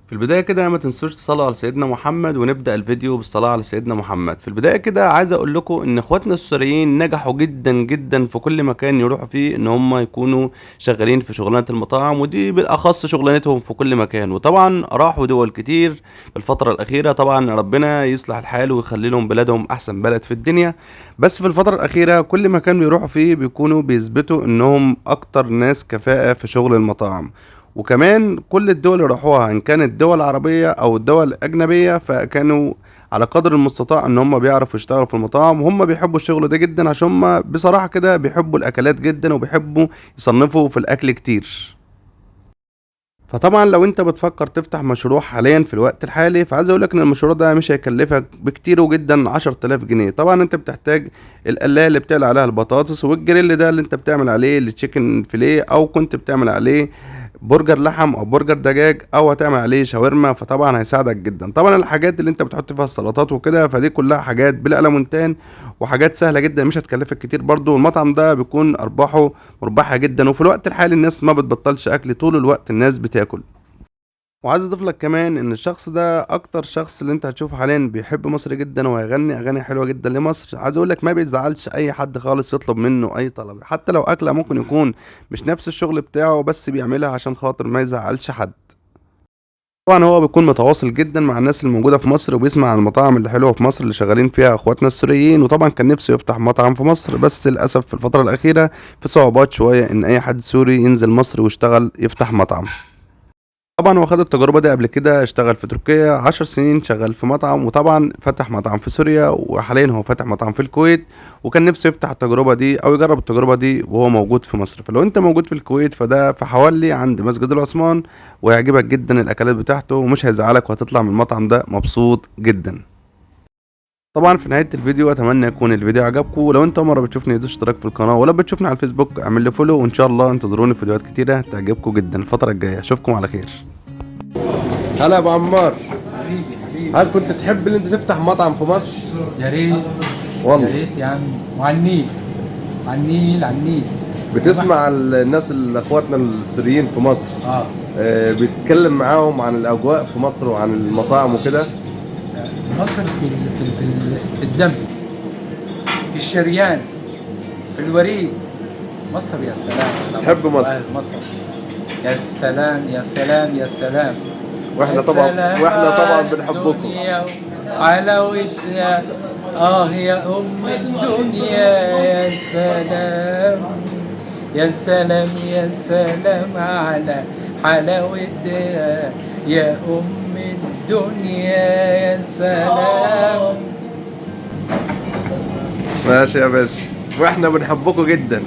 في البداية كده ما تنسوش تصلوا على سيدنا محمد ونبدأ الفيديو بالصلاة على سيدنا محمد. في البداية كده عايز اقول لكم ان اخواتنا السوريين نجحوا جدا جدا في كل مكان يروحوا فيه ان هم يكونوا شغالين في شغلانة المطاعم، ودي بالاخص شغلانتهم في كل مكان. وطبعا راحوا دول كتير في الفترة الأخيرة، طبعا ربنا يصلح الحال ويخلي لهم بلادهم احسن بلد في الدنيا. بس في الفترة الأخيرة كل مكان بيروحوا فيه بيكونوا بيثبتوا انهم اكتر ناس كفاءة في شغل المطاعم. وكمان كل الدول اللي راحوها ان كانت دول عربية او دول اجنبية فكانوا على قدر المستطاع ان هم بيعرفوا يشتغلوا في المطاعم، وهم بيحبوا الشغل ده جدا عشان هم بصراحة كده بيحبوا الاكلات جدا وبيحبوا يصنفوا في الاكل كتير. فطبعا لو انت بتفكر تفتح مشروع حاليا في الوقت الحالي، فعايز اقولك ان المشروع ده مش هيكلفك بكتير جدا 10,000 جنيه. طبعا انت بتحتاج القلاية اللي بتقلي عليها البطاطس، والجريل ده اللي انت بتعمل عليه التشيكن فيليه، او كنت بتعمل عليه برجر لحم او برجر دجاج، او هتعمل عليه شاورما، فطبعا هيساعدك جدا. طبعا الحاجات اللي انت بتحط فيها السلطات وكده فدي كلها حاجات بالقلمونتان، وحاجات سهله جدا مش هتكلفك كتير. برضو المطعم ده بيكون ارباحه مربحه جدا، وفي الوقت الحالي الناس ما بتبطلش اكل، طول الوقت الناس بتاكل. وعايز اضيف لك كمان ان الشخص ده اكتر شخص اللي انت هتشوفه حاليا بيحب مصر جدا، وهيغني اغاني حلوه جدا لمصر. عايز اقول لك ما بيزعلش اي حد خالص يطلب منه اي طلب، حتى لو اكله ممكن يكون مش نفس الشغل بتاعه بس بيعملها عشان خاطر ما يزعلش حد. طبعا هو بيكون متواصل جدا مع الناس الموجوده في مصر، وبيسمع عن المطاعم اللي حلوه في مصر اللي شغالين فيها اخواتنا السوريين. وطبعا كان نفسه يفتح مطعم في مصر، بس للاسف في الفتره الاخيره في صعوبات شويه ان اي حد سوري ينزل مصر ويشتغل يفتح مطعم. طبعا هو خد التجربة دي قبل كده، اشتغل في تركيا 10 سنين شغال في مطعم، وطبعا فتح مطعم في سوريا، وحاليا هو فاتح مطعم في الكويت. وكان نفسه يفتح التجربة دي او يجرب التجربة دي وهو موجود في مصر. فلو انت موجود في الكويت فده في حوالي عند مسجد العثمان، ويعجبك جدا الاكلات بتاعته ومش هيزعلك، وهتطلع من المطعم ده مبسوط جدا. طبعا في نهاية الفيديو اتمنى يكون الفيديو عجبكم، ولو انت مرة بتشوفني دوس اشتراك في القناة، ولو بتشوفني على الفيسبوك اعمل لي فولو، وان شاء الله انتظروني في فيديوهات كتيرة تعجبكم جدا الفترة الجاية. اشوفكم على خير. هلا ابو عمار، حبيبي حبيبي. هل كنت تحب ان انت تفتح مطعم في مصر؟ يا ريت. والله. يا ريت يا عم. وعلى النيل، على النيل على النيل. بتسمع الناس اخواتنا السوريين في مصر؟ اه. بتتكلم معاهم عن الاجواء في مصر وعن المطاعم وكده؟ مصر في الدم، في الشريان، في الوريد. مصر يا سلام على تحب مصر مصر؟ وأهل مصر. يا سلام يا سلام يا سلام. واحنا يا طبعا سلام واحنا طبعا على بنحبكم. الدنيا على وجهها. اه يا ام الدنيا. يا سلام يا سلام يا سلام على حلاوتها يا ام الدنيا. يا سلام. ماشي يا باشا، واحنا بنحبكم جدا.